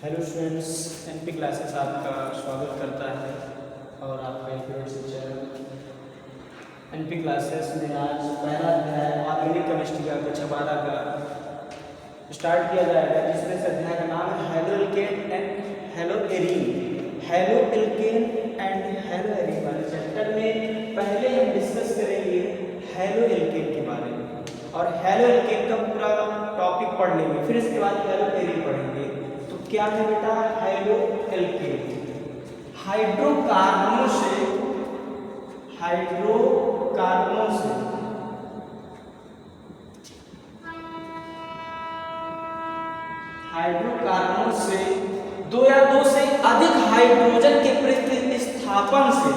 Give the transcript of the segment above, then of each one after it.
Hello students, NP classes आपका स्वागत करता है और आपका फेवरेट टीचर एनपी क्लासेस में आज पहला अध्याय ऑर्गेनिक केमिस्ट्री का कक्षा 12 का स्टार्ट किया जाएगा, जिसमें से अध्याय का नाम है halo alkane and hello arene. Halo alkane and hello arene वाले चैप्टर में पहले हम डिस्कस करेंगे हेलो एल्केन के बारे में और हेलो एल्केन का पूरा टॉपिक पढ़ लेंगे, फिर इसके बाद हेलो एरीन पढ़ेंगे। तो क्या है बेटा हेलो एल्केन? हाइड्रोकार्बनों से दो या दो से अधिक हाइड्रोजन के प्रतिस्थापन से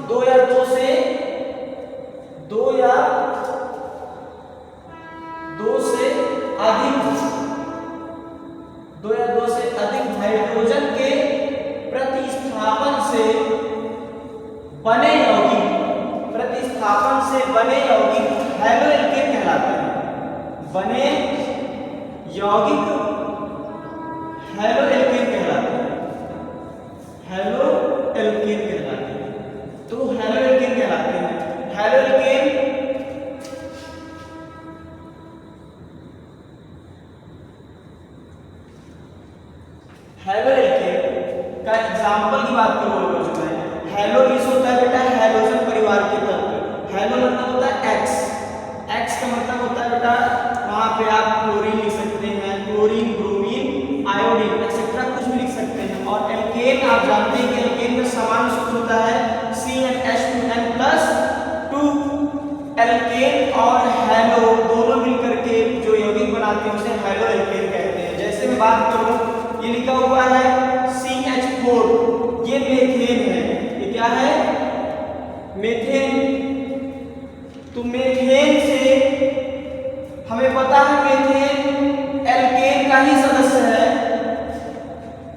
दो या दो से अधिक हाइड्रोजन के प्रतिस्थापन से बने यौगिक हेलो एल्केन कहलाते हैं। बने यौगिक हेलो एल्केन कहलाते हैं। तो हेलो एल्केन कहलाते हैं। हेलो एल्केन का एग्जाम्पल की बात करो हेलो इस होता है बेटा हैलोजन परिवार के तत्व। हेलो मतलब होता है एक्स का मतलब होता है बेटा, वहां पे आप क्लोरीन लिख सकते हैं, क्लोरीन, ब्रोमीन, आयोडीन एक्सेट्रा कुछ भी लिख सकते हैं। और एल्केन आप जानते हैं कि एल्केन का सामान्य सूत्र होता है CnH2n+2। एल्केन और हेलो दोनों मिलकर के जो यौगिक बनाते हैं उसे हेलो एल्केन कहते हैं। जैसे मैं बात करूं, ये लिखा हुआ है CH4, ये मेथेन है। ये क्या है? मेथेन। तो मेथेन से हमें पता है मेथेन एल्केन का ही सदस्य है।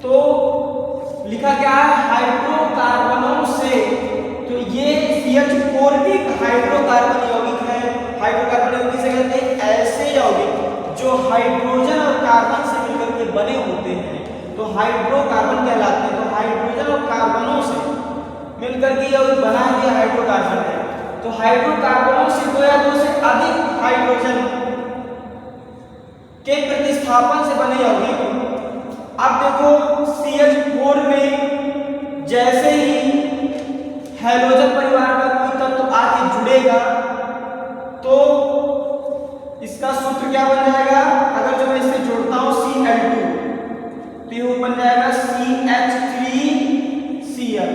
तो लिखा क्या है? हाइड्रोकार्बनों से। तो ये CH4 भी हाइड्रोकार्बन यौगिक है। हाइड्रोकार्बन यौगिक किसे कहते हैं? ऐसे यौगिक जो हाइड्रोजन और कार्बन से मिलकर के बने होते हैं तो हाइड्रोकार्बन कहलाते हैं। तो हाइड्रोजन और कार्बनों से मिलकर के यौगिक बना दिया हाइड्रोकार्बन है। तो हाइड्रोकार्बनों से दो या दो से अधिक हाइड्रोजन के प्रतिस्थापन से बने यौगिक। अब देखो CH4 में जैसे ही हैलोजन परिवार का कोई तत्व आके जुड़ेगा तो इसका सूत्र क्या बन जाएगा? अगर जो मैं इससे जोड़ता हूं Cl2 तो ये बन जाएगा CH3Cl।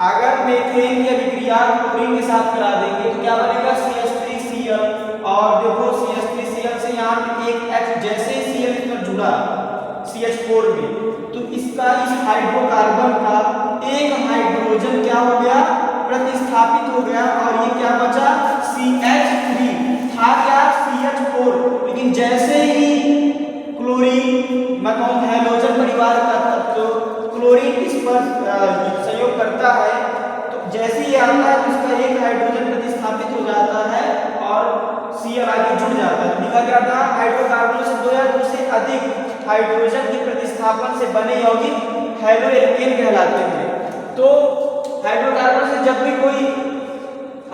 अगर मेथेन की अभिक्रिया क्लोरीन के साथ करा देंगे तो क्या बनेगा? CH3Cl। और देखो CH3Cl से यहाँ पे एक H जैसे ही Cl इसमें जुड़ा CH4 में तो इसका इस हाइड्रोकार्बन का एक हाइड्रोजन क्या हो गया? प्रतिस्थापित हो गया और ये क्या बचा? CH3 था क्या? CH4। लेकिन जैसे ही क्लोरीन मैं कहूँ हैलोजन परिवार का तत्व क्लोरीन इस पर संयोग करता है तो जैसे ही आता है उसका एक हाइड्रोजन प्रतिस्थापित हो जाता है और Cl आगे जुड़ जाता है। लिखा क्या था? हाइड्रोकार्बनों से दो या दो से अधिक हाइड्रोजन के प्रतिस्थापन से बने यौगिक हेलो एल्केन कहलाते हैं। तो हाइड्रोकार्बन से जब भी कोई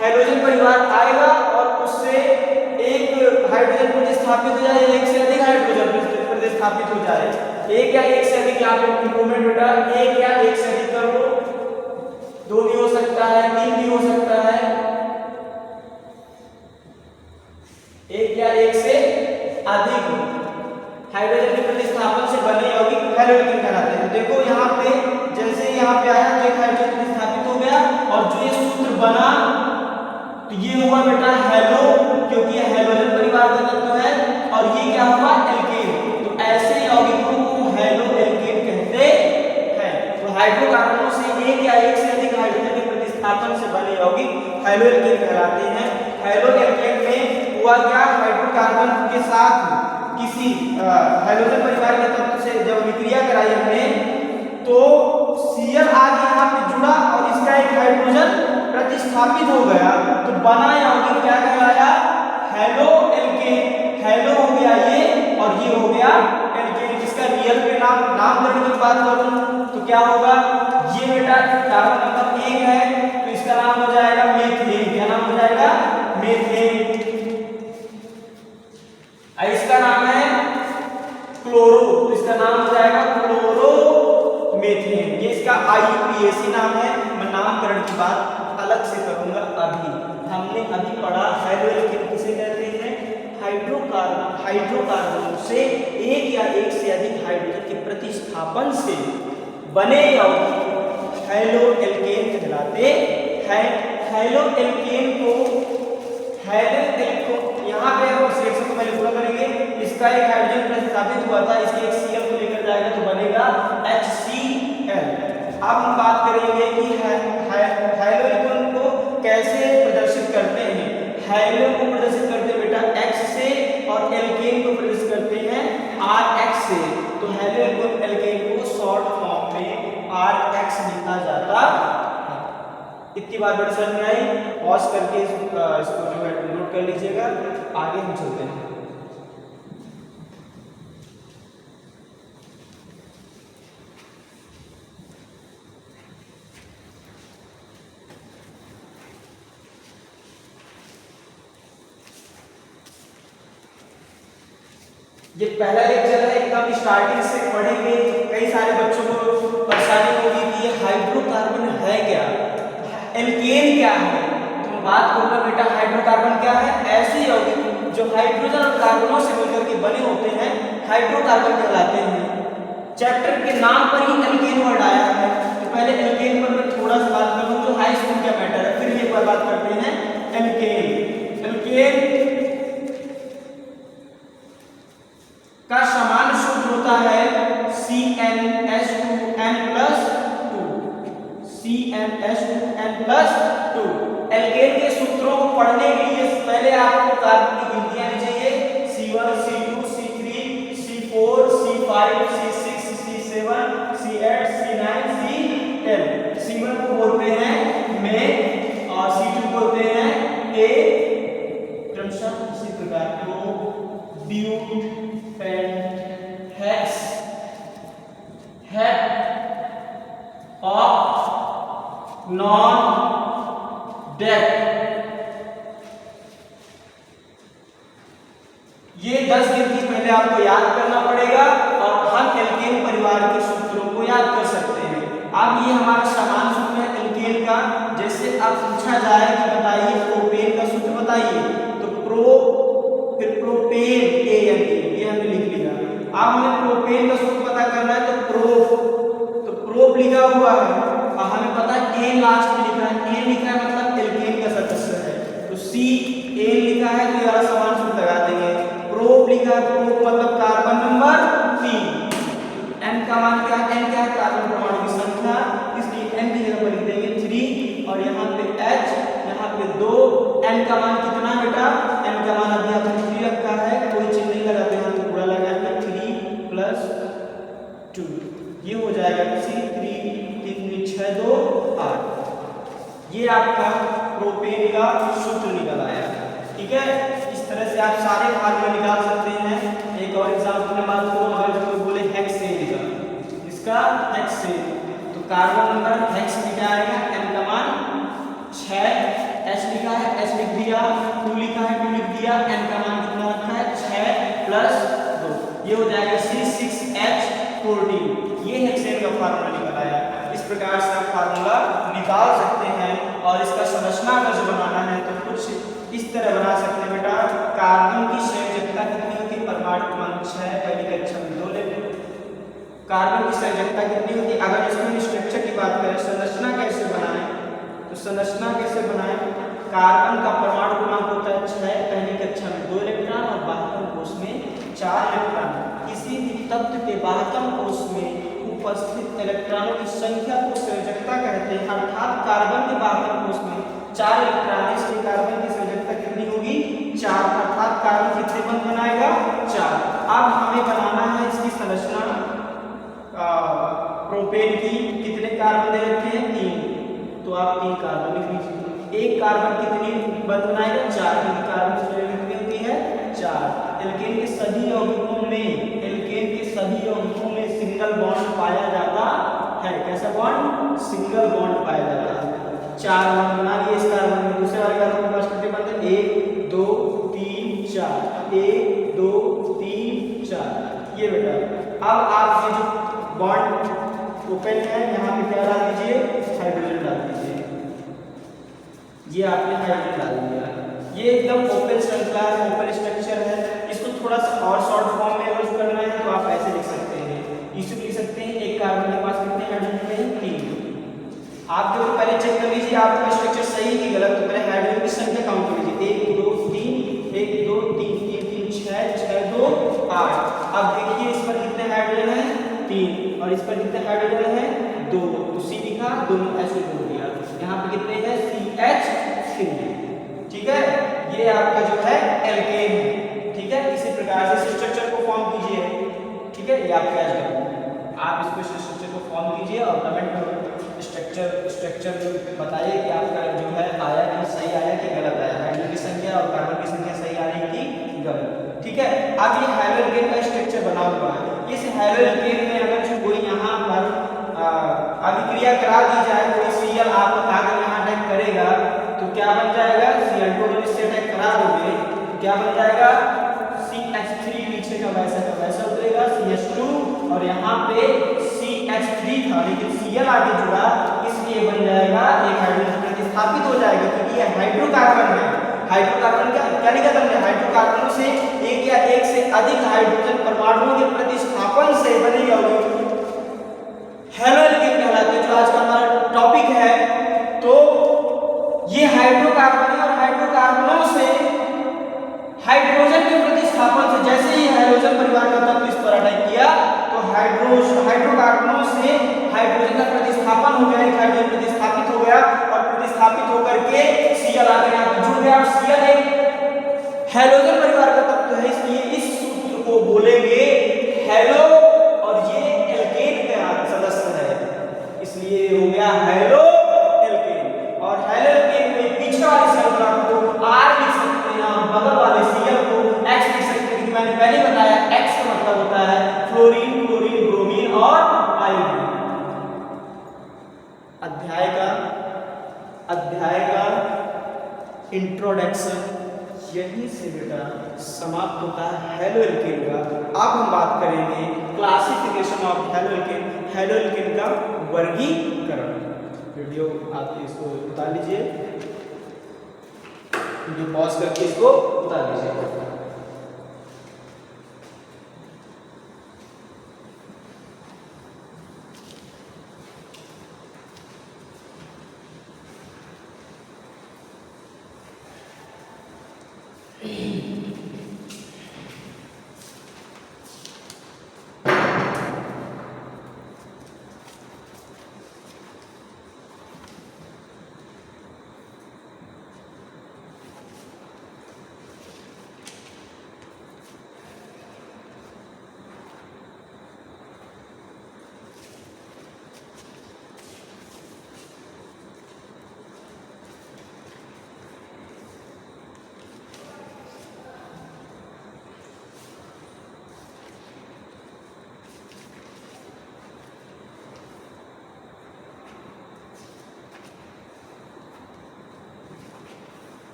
हाइड्रोजन परिवार आएगा और उससे एक हाइड्रोजन प्रतिस्थापित हो जाए, एक से अधिक हाइड्रोजन प्रतिस्थापित हो जाए, एक या एक से अधिक, यहाँ पे इंप्रूवमेंट बेटा एक या एक से अधिक कर लो, दो भी हो सकता है, तीन भी हो सकता है, एक या एक से अधिक हाइड्रोजन के प्रतिस्थापन से बने यौगिक हेलो एल्केन कहलाते हैं। देखो यहाँ पे जैसे यहाँ पे आया तो एक हाइड्रोजन प्रतिस्थापित हो गया और जो ये सूत्र बना तो ये हुआ बेटा हेलो, क्योंकि ये हैलोजन परिवार का तत्व है और ये क्या हुआ? एल्केन। तो ऐसे यौगिकों को हेलो एल्केन कहते हैं। तो हाइड्रोकार्बनों से एक या एक से अधिक हाइड्रोजन के प्रतिस्थापन से बने यौगिक हेलो एल्केन कहलाते हैं। हेलो एल्केन में हुआ क्या? हाइड्रोकार्बन के साथ किसी हाइड्रोजन परिवार के तत्व से जब विक्रिया कराई हमने तो Cl आगे यहाँ पे जुड़ा और इसका एक हाइड्रोजन प्रतिस्थापित हो गया तो बना यौगिक क्या कहलाया? Halo alkane. हेलो हो गया ये और ये हो गया एल्केन, जिसका रियल पे नाम नामकरण की बात करूं तो क्या होगा, ये बेटा कार्बन नंबर 1 है तो इसका नाम हो जाएगा मीथेन। क्या नाम हो जाएगा, मीथेन। इसका नाम है क्लोरो तो इसका नाम हो जाएगा क्लोरोमीथेन। ये इसका IUPAC नाम है। मैं नामकरण की बात अलग से करूंगा। अभी हमने पढ़ा हाइड्रोएल्केन किसे कहते हैं, हाइड्रोकार्बन से एक या एक से अधिक हाइड्रोजन के प्रतिस्थापन से बने यौगिक हैलोएल्केन कहलाते हैं। हैलोएल्केन को यहाँ पे हम सिलेक्शन को पहले पूरा करेंगे। इसका एक हाइड्रोजन प्रतिस्थापित हुआ था, इसके एक Cl को लेकर जाएगा तो बनेगा HCl। अब हम बात करेंगे कि हैलोएल्केन को कैसे प्रदर्शित करते हैं। हैलो को प्रदर्शित करते हैं बेटा X से और एल्केन को प्रदर्शित करते हैं RX से। तो हैलोएल्केन को शॉर्ट फॉर्म में RX लिखा जाता है। इतनी बात बड़ी समझ में आई। पॉज करके इसको नोट कर लीजिएगा, आगे हम चलते हैं। ये पहला लेक्चर है, एकदम स्टार्टिंग से पढ़ेंगे। कई सारे बच्चों को परेशानी होगी कि ये हाइड्रोकार्बन है क्या, एल्केन क्या है। तो बात करूंगा बेटा हाइड्रोकार्बन क्या है, ऐसे यौगिक जो हाइड्रोजन और कार्बनों से मिलकर के बने होते हैं हाइड्रोकार्बन कहलाते हैं। चैप्टर के नाम पर ही एल्केन वर्ड आया है। तो पहले एल्केन पर मैं थोड़ा सा बात करूं जो हाई स्कूल का मैटर है, फिर ये पर बात करते हैं एल्केन। एल्केन का समान सूत्र होता है CnH2n+2। CnH2n+2। एल्केन के सूत्रों को पढ़ने के लिए पहले आपको कार्बन की गिनतियां आनी चाहिए। C1 C2 C3 C4 C5 C6 C7 C8 C9 C10। C1 को बोलते हैं मेन और C2 बोलते हैं ए। क्रमशः इसी प्रकार को but hex hept of non dec. ये 10 गिनती पहले आपको याद करना पड़ेगा और हम एल्केन परिवार के सूत्रों को याद कर सकते हैं। अब ये हमारा समान सूत्र है एल्केन का। जैसे अब पूछा जाए कि बताइए प्रोपेन का सूत्र बताइए, तो फिर प्रोपेन AN ये हमने लिख लिया। अब हमें प्रोपेन का सूत्र पता करना है तो प्रोप लिखा हुआ है और हमें पता है एन लास्ट में लिखा है। एन लिखा है मतलब एल्केन का सदस्य है, तो CN लिखा है तो यार समान सूत्र लगा देंगे। प्रोप लिखा है, प्रोप मतलब कार्बन नंबर 3। N का मान क्या है, N क्या है कार्बन परमाणु की संख्या, इसलिए N की जगह पर लिख देंगे 3 और यहाँ पे H यहाँ पे 2। N का मान कितना बेटा, N का मान अभी आपने 3 रखा है, कोई चिन्ह नहीं लगाते हैं तो पूरा लगाएंगे 3+2। ये हो जाएगा 3 3 6 2 8। ये आपका प्रोपेन का सूत्र निकल आया। ठीक है, इस तरह से आप सारे फार्मूले निकाल सकते हैं। एक और एग्जांपल में बात करूं, अगर कोई बोले हेक्सेन का, इसका हेक्सेन तो कार्बन नंबर हेक्स लिखा आएगा, N का मान 6, H लिखा है H लिख दिया, 2 लिखा है 2 लिख दिया, N का मान कितना रखा है 6+2। ये हो जाएगा C6H14। ये हेक्सेन का फार्मूला निकल आया। इस प्रकार से आप फार्मूला निकाल सकते हैं और इसका संरचना अगर जो बनाना है तो कुछ इस तरह बना सकते हैं बेटा। कार्बन की संयोजकता कितनी होती है, परमाणु क्रमांक 6 पहली कक्षा में 2 लेते हैं। कार्बन की संयोजकता कितनी होती है, अगर इसमें स्ट्रक्चर की बात करें संरचना कैसे बनाएं तो संरचना कैसे बनाएं, कार्बन का परमाणु क्रमांक होता है 6 पहली कक्षा में 2 इलेक्ट्रॉन और बाह्यतम कोश में 4 इलेक्ट्रॉन। किसी भी तत्व के बाह्यतम कोश में उपस्थित इलेक्ट्रॉनों की संख्या को संयोजकता कहते हैं। अर्थात कार्बन के बाह्यतम कोश में 4 इलेक्ट्रॉन है, इसलिए कार्बन की संयोजकता कितनी होगी 4, अर्थात कार्बन कितने बंध बनाएगा 4। अब हमें बनाना है इसकी संरचना प्रोपेन की। कितने कार्बन दे रखे हैं 3, तो आप 3 कार्बन लिख लीजिए। एक कार्बन कितनी बंध बनाएगा 4, क्योंकि कार्बन की संख्या कितनी होती है 4। एल्केन के सभी यौगिकों में सिग्नल सिंगल बॉन्ड पाया जाता है। कैसा बॉन्ड? सिंगल बॉन्ड पाया जाता है। 4 बॉन्ड बना लिए इस कार्बन में, दूसरे वाले कार्बन के पास कितने बनते हैं? 1 2 3 4, 1 2 3 4। ये बेटा अब आप ये जो बॉन्ड ओपन है यहाँ पे क्या डाल दीजिए? हाइड्रोजन डाल दीजिए। ये आपने हाइड्रोजन डाल दिया। ये एकदम ओपन श्रृंखला है, ओपन स्ट्रक्चर है। इसको थोड़ा सा और शॉर्ट फॉर्म में यूज करना है तो आप ऐसे लिख सकते हैं, इसे लिख सकते हैं एक कार्बन के पास कितने हाइड्रोजन हैं? 3। आप जो पहले चेक कर लीजिए आपका स्ट्रक्चर सही है कि गलत। तो पहले हाइड्रोजन की संख्या काउंट कर लीजिए, 1 2 3 1 2 3 3 3 6 6 2 8। अब देखिए इस पर कितने हाइड्रोजन हैं? 3। और इस पर कितने हाइड्रोजन हैं? 2। तो सी लिखा, दोनों ऐसे जोड़ दिया। यहाँ पे कितने हैं? CH3। ठीक है, ये आपका जो है एल्केन है। ठीक है, इसी प्रकार से इस स्ट्रक्चर को फॉर्म कीजिए। ठीक है, ये आपका आप इसको स्ट्रक्चर को फॉर्म कीजिए और कमेंट करो स्ट्रक्चर बताइए कि आपका जो है आया कि सही आया कि गलत आया, हाइड्रोजन की संख्या और कार्बन की संख्या सही आ रही कि गलत। ठीक है, अब ये हाइड्रोजन का स्ट्रक्चर बना हुआ है। इस हाइड्रोजन में अगर जो कोई यहाँ पर अभिक्रिया करा दी जाए, कोई Cl आप अगर यहाँ अटैक करेगा तो क्या बन जाएगा? Cl2 जब इससे अटैक करा दोगे तो क्या बन जाएगा? CH3 नीचे का वैसा उतरेगा CH2 और यहाँ पे CH3 था लेकिन Cl आगे जुड़ा, इसलिए बन जाएगा एक हाइड्रोजन प्रतिस्थापित हो जाएगा क्योंकि ये हाइड्रोकार्बन है। हाइड्रोकार्बन क्या लिखा था? हाइड्रोकार्बनों से एक या एक से अधिक हाइड्रोजन परमाणुओं के प्रतिस्थापन से बनेगा हैलोएल्केन कहलाते हैं, जो आज का हमारा टॉपिक है। तो ये हाइड्रोकार्बन है और हाइड्रोकार्बनों से हाइड्रोजन के प्रतिस्थापन से, जैसे ही हाइड्रोजन परिवार का तत्व इस पर अटैक किया तो हाइड्रोकार्बनों से हाइड्रोजन का प्रतिस्थापन हो गया, एक हाइड्रोजन प्रतिस्थापित हो गया और प्रतिस्थापित होकर के Cl आकर यहाँ पे जुड़ गया और Cl एक हाइड्रोजन परिवार का तत्व है, इसलिए इस सूत्र को बोलेंगे हेलो और ये एल्केन का सदस्य है, इसलिए हो गया हेलो एल्केन। और हेलो एल्केन में पीछे वाली श्रृंखला को R लिख सकते हैं, बगल वाले Cl को X लिख सकते हैं क्योंकि मैंने पहले बताया X का मतलब होता है फ्लोरीन, क्लोरीन, ब्रोमीन और आयोडीन। अध्याय का इंट्रोडक्शन यहीं से बेटा समाप्त होता है हेलोएल्केन का। अब हम बात करेंगे क्लासिफिकेशन ऑफ हेलोएल्केन, हेलोएल्केन का वर्गीकरण। वीडियो आप इसको उतार लीजिए, वीडियो पॉज करके इसको उतार लीजिए।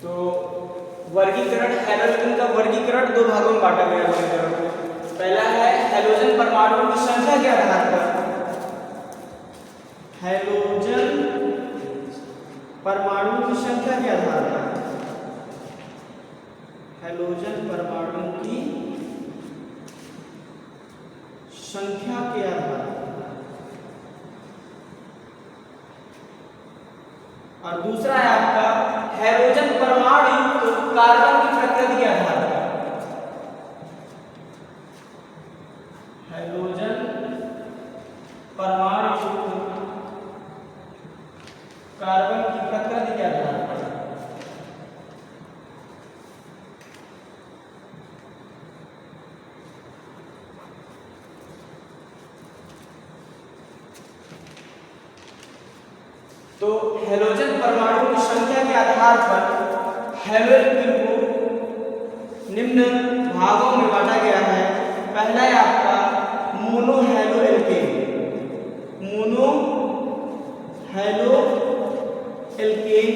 तो वर्गीकरण, हेलोजन का वर्गीकरण दो भागों में बांटा गया है। पहला है हेलोजन परमाणुओं की संख्या के आधार पर, हेलोजन परमाणुओं की संख्या के आधार पर, हेलोजन परमाणुओं की संख्या के आधार पर, और दूसरा है आपका हाइड्रोजन परमाणु युक्त कार्बन की प्रकृति के आधार पर, हाइड्रोजन परमाणु युक्त कार्बन की प्रकृति के आधार पर। तो हेलोजन परमाणु की संख्या के आधार पर हेलोएल्केन को निम्न भागों में बांटा गया है। पहला है आपका मोनो हेलोएल्केन, मोनो हेलोएल्केन।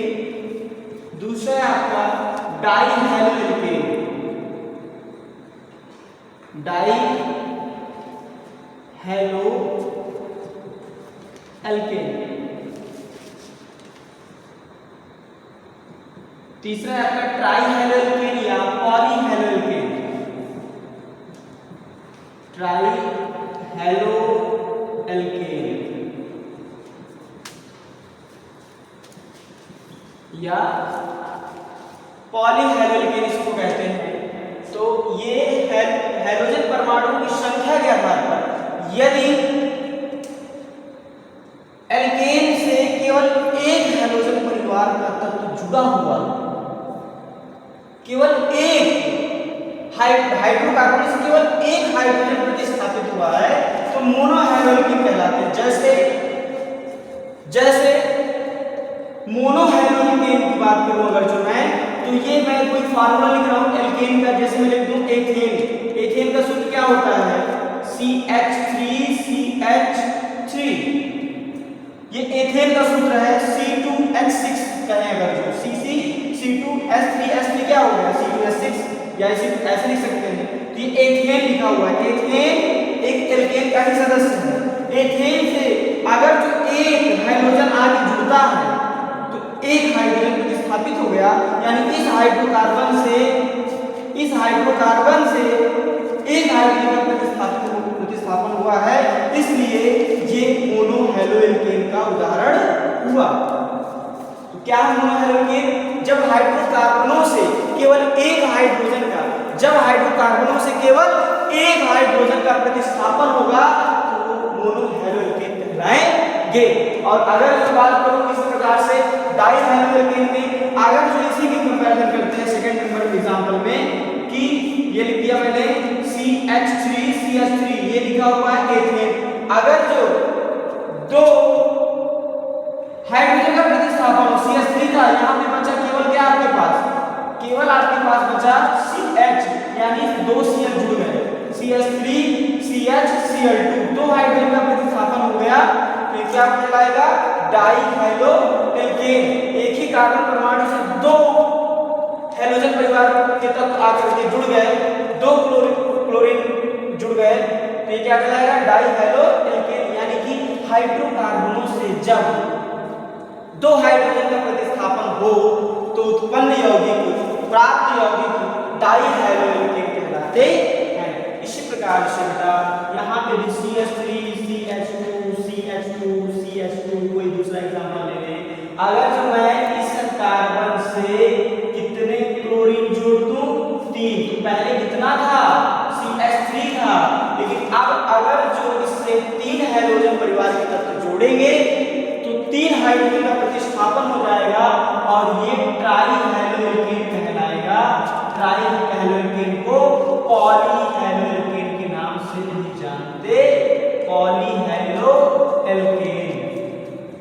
दूसरा है आपका डाई हेलोएल्केन, डाई हेलोएल्केन। तीसरा है आपका ट्राई हेलोएल्केन या पॉली हेलोएल्केन, ट्राई हेलोएल्केन या पॉली हेलोएल्केन इसको कहते हैं। तो ये हेलोजन परमाणु की संख्या के आधार पर यदि एल्केन से केवल एक हेलोजन परिवार का तत्व जुड़ा हुआ, केवल एक हाइड्रोकार्बन से केवल एक हाइड्रोजन प्रतिस्थापित हुआ है तो मोनो हेलोएल्केन कहलाते हैं। जैसे मोनो हेलोएल्केन की बात करूं अगर जो मैं, तो ये मैं कोई फार्मूला लिख रहा हूं एल्केन का, जैसे मैं लिख दूं एथेन। एथेन का सूत्र क्या होता है? CH3CH3। ये एथेन का सूत्र है। C2H6 कहें अगर जो C2S3 क्या हो गया? C2H6 या इसे ऐसे लिख सकते हैं। तो ये एथेन लिखा हुआ है। एथेन एक एल्केन का ही सदस्य है। एथेन से अगर जो एक हाइड्रोजन आगे जुड़ता है तो एक हाइड्रोजन प्रतिस्थापित हो गया, यानी इस हाइड्रोकार्बन से एक हाइड्रोजन का प्रतिस्थापन हुआ है, इसलिए ये मोनो हेलोएल्केन का उदाहरण हुआ। तो क्या है मोनो हेलोएल्केन? जब हाइड्रोकार्बनों से केवल एक हाइड्रोजन का प्रतिस्थापन होगा तो वो मोनो हेलोएल्केन कहलाएंगे। और अगर मैं बात करूं इस प्रकार से डाई हेलोएल्केन में, अगर जो इसी की कंपैरिजन करते हैं सेकंड नंबर एग्जांपल में कि ये लिख दिया मैंने CH3CH3, ये लिखा हुआ है एथेन। अगर जो दो हाइड्रोजन का प्रतिस्थापन हो, CH3 था, यहाँ पे बचा केवल क्या आपके पास? केवल आपके पास बचा CH, यानी दो CH जुड़ गए, CH3CH2, दो हाइड्रोजन का प्रतिस्थापन हो गया तो क्या कहलाएगा? Di haloalkane. एक ही कार्बन परमाणु से दो हेलोजन परिवार के तत्व आकर के जुड़ गए, दो क्लोरीन जुड़ गए तो ये क्या कहलाएगा? Di haloalkane. यानी कि हाइड्रोकार्बनों से जब दो हाइड्रोजन का प्रतिस्थापन हो तो उत्पन्न यौगिक, प्राप्त यौगिक डाई हेलोएल्केन कहलाते हैं। इसी प्रकार से बेटा यहाँ पे भी CH3CH2 कोई दूसरा एग्जांपल ले लें। अगर जो मैं इस कार्बन से कितने क्लोरीन जोड़ दूं? 3। तो पहले कितना था? CH3 था, लेकिन अब अगर जो इससे 3 हेलोजन परिवार के तत्व जोड़ेंगे तो 3 हाइड्रोजन का प्रतिस्थापन हो जाएगा और ये ट्राई हेलोएल्केन कहलाएगा। ट्राई हेलोएल्केन को पॉली हेलोएल्केन के नाम से नहीं जानते, पॉली हेलोएल्केन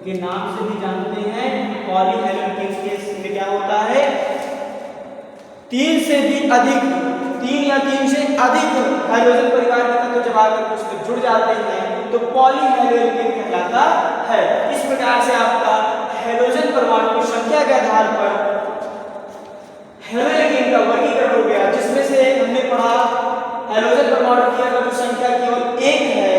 के नाम से भी जानते हैं। पॉली हेलोएल्केन केस में क्या होता है? 3 या 3 से अधिक हाइड्रोजन परिवार के तत्व जब आकर उसमें जुड़ जाते हैं तो पॉली हेलोएल्केन कहलाता है। इस प्रकार से आपका हेलोजन परमाणु की संख्या के आधार पर हेलोएल्केन का वर्गीकरण हो गया, जिसमें से हमने पढ़ा हेलोजन परमाणु की अगर संख्या केवल एक है,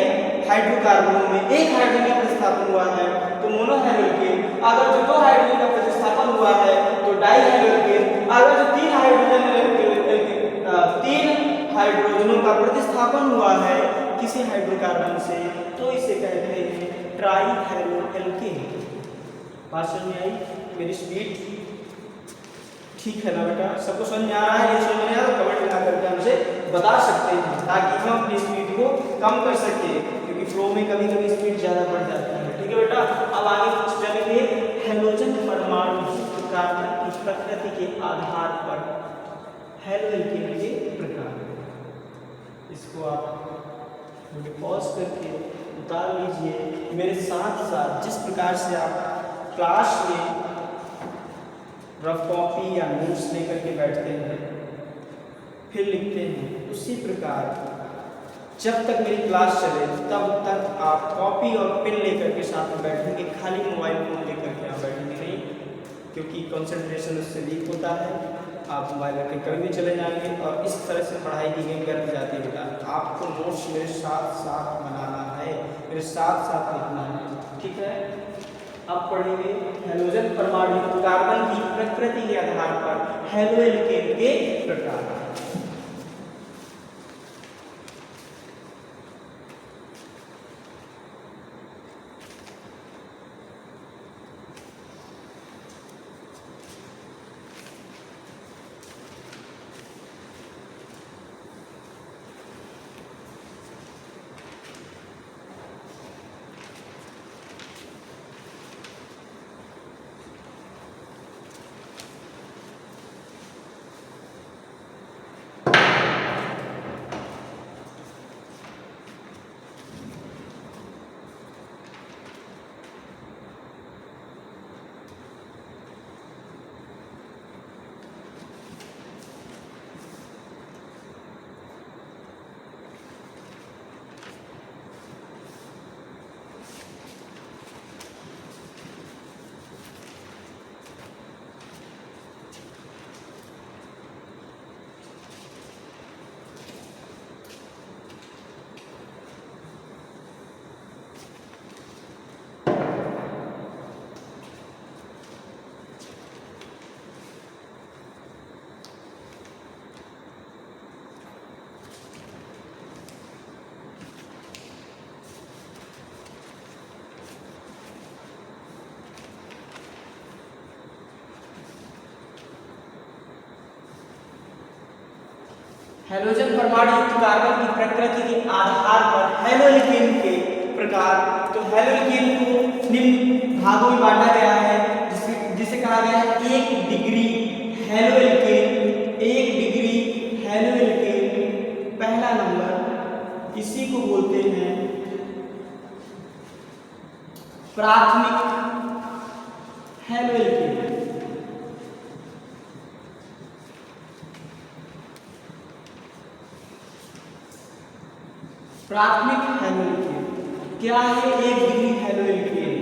हाइड्रोकार्बनों में एक हाइड्रोजन का प्रतिस्थापन हुआ है तो मोनो हेलोएल्केन। अगर जो दो हाइड्रोजन का प्रतिस्थापन हुआ है तो डाई हेलोएल्केन। अगर जो 3 हाइड्रोजनों का प्रतिस्थापन हुआ है किसी हाइड्रोकार्बन से तो इसे कहते हैं ट्राई हेलोएल्केन। बात समझ में आई? मेरी स्पीड ठीक है ना बेटा? सबको समझ में आ रहा है? ये समझ में आ रहा है तो कमेंट लगा करके हमसे बता सकते हैं ताकि हम अपनी स्पीड को कम कर सके, क्योंकि फ्लो में कभी कभी स्पीड ज़्यादा बढ़ जाती है। ठीक है बेटा? अब आगे चलेंगे हेलोजन परमाणु की प्रकृति के आधार पर हेलोएल्केन के प्रकार। इसको आप पॉज करके उतार लीजिए। मेरे साथ साथ जिस प्रकार से आप क्लास में रफ कॉपी या नोट्स लेकर के बैठते हैं, फिर लिखते हैं, उसी प्रकार जब तक मेरी क्लास चले तब तक आप कॉपी और पेन लेकर के साथ में बैठेंगे, खाली मोबाइल फोन लेकर के आप बैठेंगे नहीं, क्योंकि कंसंट्रेशन उससे वीक होता है। आप मोबाइल रख के कभी भी चले जाएंगे और इस तरह से पढ़ाई की गई व्यर्थ जाती है। बेटा आपको नोट्स मेरे साथ साथ बनाना है, मेरे साथ साथ लिखना है, ठीक है। अब पढ़ेंगे हैलोजन परमाणु कार्बन की प्रकृति के आधार पर हैलोएल्केन के प्रकार। हैलोजन परमाणु युक्त कार्बन की प्रकृति के आधार पर हैलोएल्केन के प्रकार। तो हैलोएल्केन को निम्न भागों में बांटा गया है, जिसे कहा गया है 1 डिग्री हैलोएल्केन। 1 डिग्री हैलोएल्केन पहला नंबर, इसी को बोलते हैं प्राथमिक हैलोएल्केन। प्राथमिक हैलोएल्केन क्या है? 1 डिग्री हैलोएल्केन।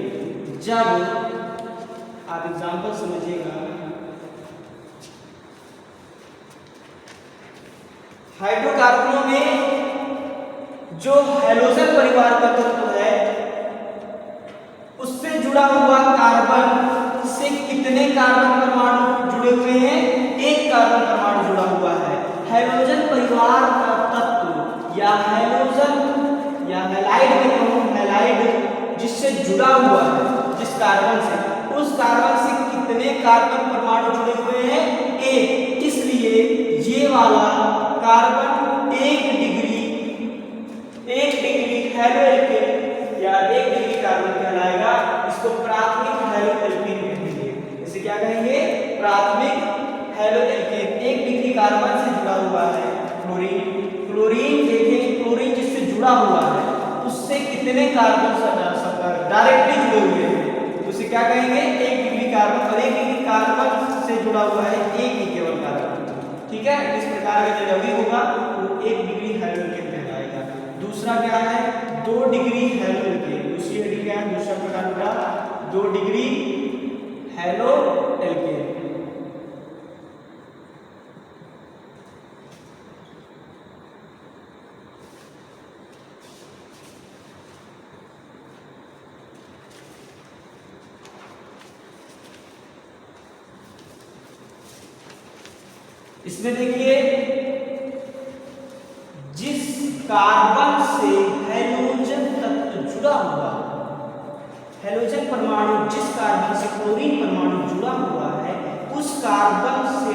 जब आप एग्जांपल समझिएगा, हाइड्रोकार्बनों में जो हैलोजन परिवार का तत्व है उससे जुड़ा हुआ कार्बन से कितने कार्बन परमाणु जुड़े हुए हैं? 1 कार्बन परमाणु जुड़ा हुआ है। हैलोजन परिवार का तत्व या हैलोजन या हैलाइड में कहूं, हैलाइड जिससे जुड़ा हुआ है जिस कार्बन से, उस कार्बन से कितने कार्बन परमाणु जुड़े हुए हैं? 1। इसलिए ये वाला कार्बन 1 डिग्री हैलोएल्केन या 1 डिग्री कार्बन कहलाएगा। इसको प्राथमिक हैलोएल्केन कहेंगे। इसे क्या कहेंगे? प्राथमिक हैलोएल्केन। 1 डिग्री कार्बन से जुड़ा हुआ है क्लोरीन। क्लोरीन देखें, क्लोरीन जिससे जुड़ा हुआ है उससे कितने कार्बन डायरेक्टली जुड़े हुए हैं, उसे क्या कहेंगे? 1 डिग्री कार्बन। और 1 डिग्री कार्बन से जुड़ा हुआ है एक ही केवल कार्बन, ठीक है। इस प्रकार का जब भी होगा वो 1 डिग्री हैलोएल्केन कहलाएगा। दूसरा क्या है? 2 डिग्री हैलोएल्केन। दूसरी डिग्री क्या है? दूसरा प्रकार होगा 2 डिग्री हैलोएल्केन। इसमें देखिए, जिस कार्बन से हैलोजन तत्व जुड़ा हुआ, हैलोजन परमाणु जिस कार्बन से क्लोरीन परमाणु जुड़ा हुआ है, उस कार्बन से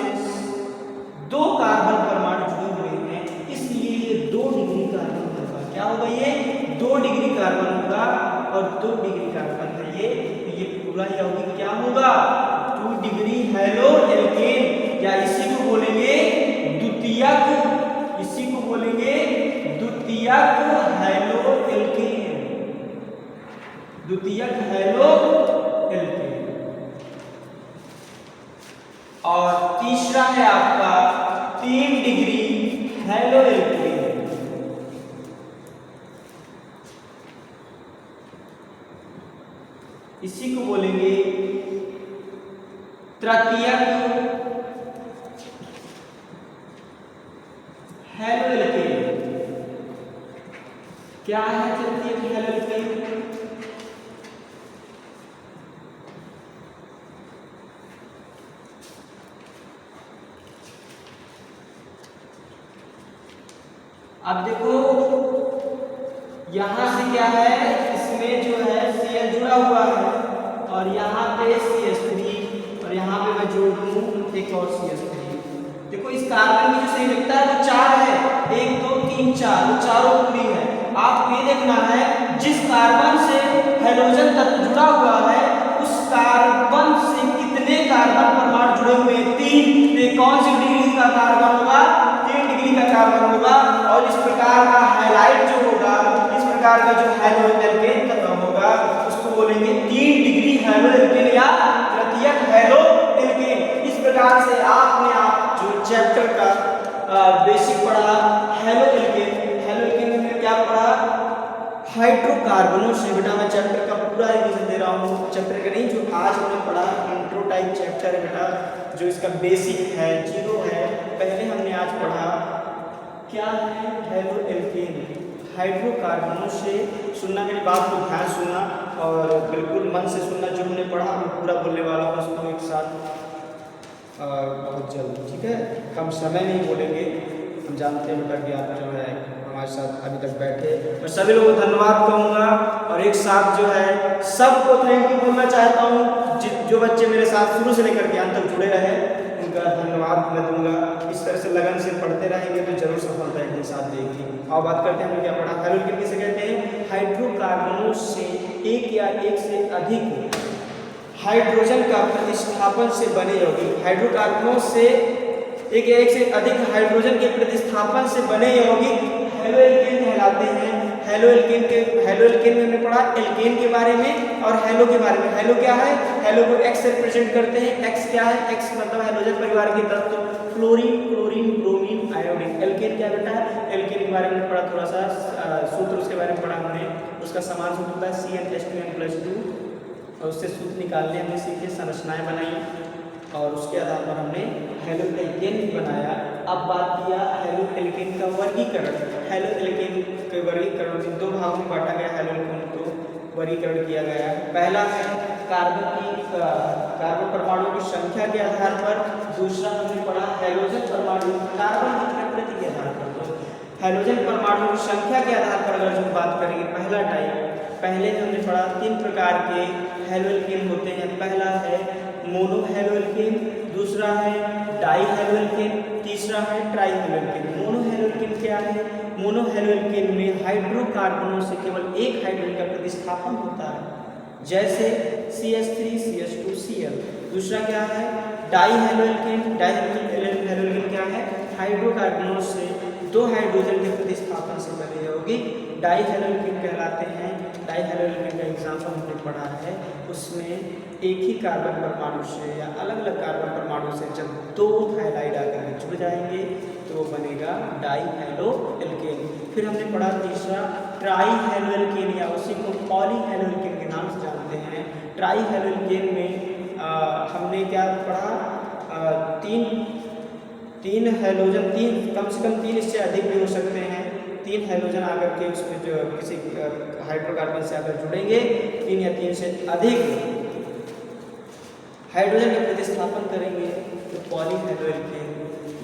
2 कार्बन परमाणु जुड़े हुए हैं, इसलिए ये 2 डिग्री कार्बन होगा। क्या होगा? ये 2 डिग्री कार्बन होगा। और 2 डिग्री कार्बन है ये पूरा ही होगी। क्या होगा? 2 डिग्री हैलोएल्केन, या इसी को बोलेंगे द्वितीयक, इसी को बोलेंगे द्वितीयक हैलोएल्केन। द्वितीयक हैलोएल्केन। है आपका 3 डिग्री हेलो एल्केन। इसी को बोलेंगे तृतीयक हेलो एल्केन। क्या है तृतीयक हेलो एल्केन? अब देखो यहां से क्या है, इसमें जो है Cl जुड़ा हुआ है और यहाँ पे CH3 और यहाँ पे मैं जोड़ दूं एक और CH3। देखो इस कार्बन की जो संयोजकता है वो 4 है, 1 2 3 4, वो चारों पूरी है। आपको ये देखना है जिस कार्बन से हाइड्रोजन तत्व जुड़ा हुआ है उस कार्बन से कितने कार्बन परमाणु जुड़े हुए हैं, 3। तो कौन सी डिग्री का कार्बन होगा? 3 डिग्री का कार्बन होगा। और इस प्रकार का हाइलाइट जो होगा, इस प्रकार का जो हेलो एल्केन तत्व होगा उसको बोलेंगे 3 डिग्री हेलो एल्केन या तृतीयक हेलो एल्केन। इस प्रकार से आपने आप जो चैप्टर का बेसिक पढ़ा हेलो एल्केन, हेलो एल्केन में क्या पढ़ा? हाइड्रोकार्बनों से। बेटा मैं चैप्टर का पूरा रिवीजन दे रहा हूँ, चैप्टर का नहीं, जो आज हमने पढ़ा इंट्रो टाइप चैप्टर है बेटा, जो इसका बेसिक है, 0 है। पहले हमने आज पढ़ा क्या है हेलो एल्केन, हाइड्रोकार्बनों से। सुनना, मेरी बात को ध्यान सुनना और बिल्कुल मन से सुनना, जो हमने पढ़ा मैं पूरा बोलने वाला हूँ उसको एक साथ बहुत जल्द, ठीक है? कम समय नहीं बोलेंगे, हम जानते हैं बेटा कि आप जो है हमारे साथ अभी तक बैठे। मैं सभी लोगों को धन्यवाद कहूँगा और एक साथ जो है सबको थैंक यू बोलना चाहता हूँ। जो बच्चे मेरे साथ शुरू से लेकर के अंत तक जुड़े रहे उनका धन्यवाद मैं दूंगा। इस तरह से लगन से पढ़ते रहेंगे तो जरूर सफलता एक साथ देगी। और बात करते हैं हमने क्या पढ़ा? हेलो एल्केन किसे कहते हैं? हाइड्रोकार्बनों से एक या एक से अधिक हाइड्रोजन का प्रतिस्थापन से बने यौगिक। हाइड्रोकार्बनों से एक या एक से अधिक हाइड्रोजन के प्रतिस्थापन से बने यौगिक हेलो एल्केन कहलाते हैं। हेलो एल्केन में हमने पढ़ा एल्केन के बारे में और हेलो के बारे में। हेलो क्या है? हेलो को X से रिप्रेजेंट करते हैं। X क्या है? X मतलब हाइड्रोजन परिवार के तत्व fluorine, chlorine, bromine, iodine. Alkane क्या बेटा है? एल्केन के बारे में पढ़ा, थोड़ा सा सूत्र उसके बारे में पढ़ा हमने। उसका समान सूत्र होता है CnH2n+2 और उससे सूत्र निकालने हमने सीखे, संरचनाएं बनाई और उसके आधार पर हमने हेलो एल्केन बनाया। अब बात किया हेलो एल्केन का वर्गीकरण। हेलो एल्केन के वर्गीकरण में 2 भागों में बांटा गया। हेलो एल्केन को वर्गीकरण किया गया। पहला है कार्बन परमाणु की संख्या के आधार पर। दूसरा हमने पढ़ा हेलोजन परमाणु कार्बन की प्रकृति के आधार पर। तो हेलोजन परमाणु की संख्या के आधार पर अगर हम बात करेंगे, पहला टाइप, पहले हमने पढ़ा 3 प्रकार के हेलो एल्केन होते हैं। पहला है मोनो हेलो एल्केन, दूसरा है डाई हेलो एल्केन, तीसरा है try halo alkane. Mono halo alkane क्या है? मोनो हेलो एल्केन में हाइड्रोकार्बनों से केवल एक हाइड्रोजन का प्रतिस्थापन होता है, जैसे CH3 CH2 Cl। दूसरा क्या है? Die halo alkane. Die halo alkane क्या है? हाइड्रोकार्बनों से 2 हाइड्रोजन के प्रतिस्थापन से बने यौगिक डाई हेलो एल्केन कहलाते हैं। डाई हेलो एल्केन का एग्जाम्पल हमने पढ़ा है, उसमें एक ही कार्बन परमाणु से या अलग अलग कार्बन परमाणु से जब 2 हाइलाइड आकर जुड़ जाएंगे तो बनेगा डाई हेलो एल्केन। फिर हमने पढ़ा तीसरा ट्राई हेलो एल्केन या उसी को पॉली हेलो एल्केन के नाम से जानते हैं। ट्राई हेलो एल्केन में हमने क्या पढ़ा? तीन हाइड्रोजन, कम से कम 3 इससे अधिक भी हो सकते हैं। 3 हाइड्रोजन आकर के उसमें जो किसी हाइड्रोकार्बन से आकर जुड़ेंगे, 3 या 3 से अधिक हाइड्रोजन का प्रतिस्थापन करेंगे तो पॉली हेलो एल्केन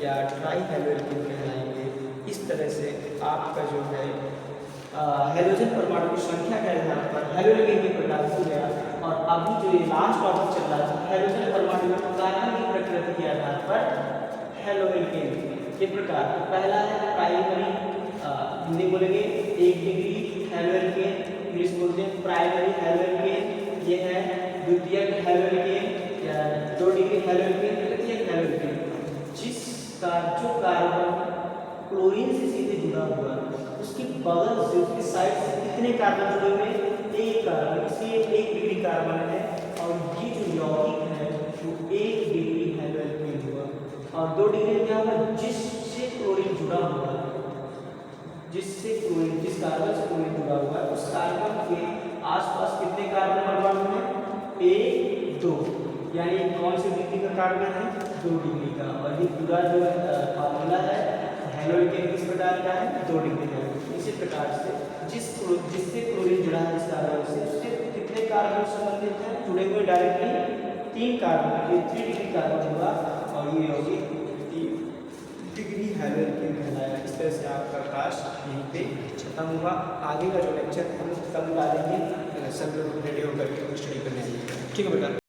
या ट्राई हेलो एल्केन कहलाएंगे। इस तरह से आपका जो है हाइड्रोजन परमाणु की संख्या के आधार पर हेलो एल्केन के प्रकार हो गया। और अभी जो ये लास्ट टॉपिक चल रहा है हाइड्रोजन परमाणु कार्बन की प्रकृति के आधार पर हेलो एल्केन के प्रकार। तो पहला है प्राइमरी, हिंदी बोलेंगे 1 डिग्री हेलो एल्केन, इंग्लिश बोलते हैं प्राइमरी हेलो एल्केन। ये है द्वितीयक हेलो एल्केन या 2 डिग्री हेलो एल्केन, तृतीयक हेलो एल्केन। जिसका जो कार्बन क्लोरीन से सीधे जुड़ा हुआ उसकी बगल से, उसकी साइड से कितने कार्बन जुड़े हुए? 1 कार्बन, इसलिए 1 डिग्री कार्बन है। और ये जो यौगिक है वो 1 डिग्री हेलो एल्केन हुआ। और 2 डिग्री में क्या होगा, जिससे क्लोरीन जुड़ा हुआ है, जिससे क्लोरीन, जिस कार्बन से क्लोरीन जुड़ा हुआ है उस कार्बन के आसपास कितने कार्बन परमाणु हैं, 1 2, यानी कौन सी डिग्री का कार्बन है, 2 डिग्री का। और ये पूरा जो फार्मूला है हेलोइकेन किस प्रकार का है, 2 डिग्री का। इसी प्रकार से जिससे क्लोरीन जुड़ा है इस कार्बन से, उससे कितने कार्बन संबंधित हैं, जुड़े हुए डायरेक्टली 3 कार्बन, ये 3 डिग्री कार्बन होगा और ये होगी 3 डिग्री हेलोइकेन कहलाया। इस तरह से आपका क्लास यहीं पे खत्म हुआ। आगे का जो लेक्चर हम कल डालेंगे, सब लोग रेडी होकर के स्टडी करने आएंगे। ठीक है बेटा।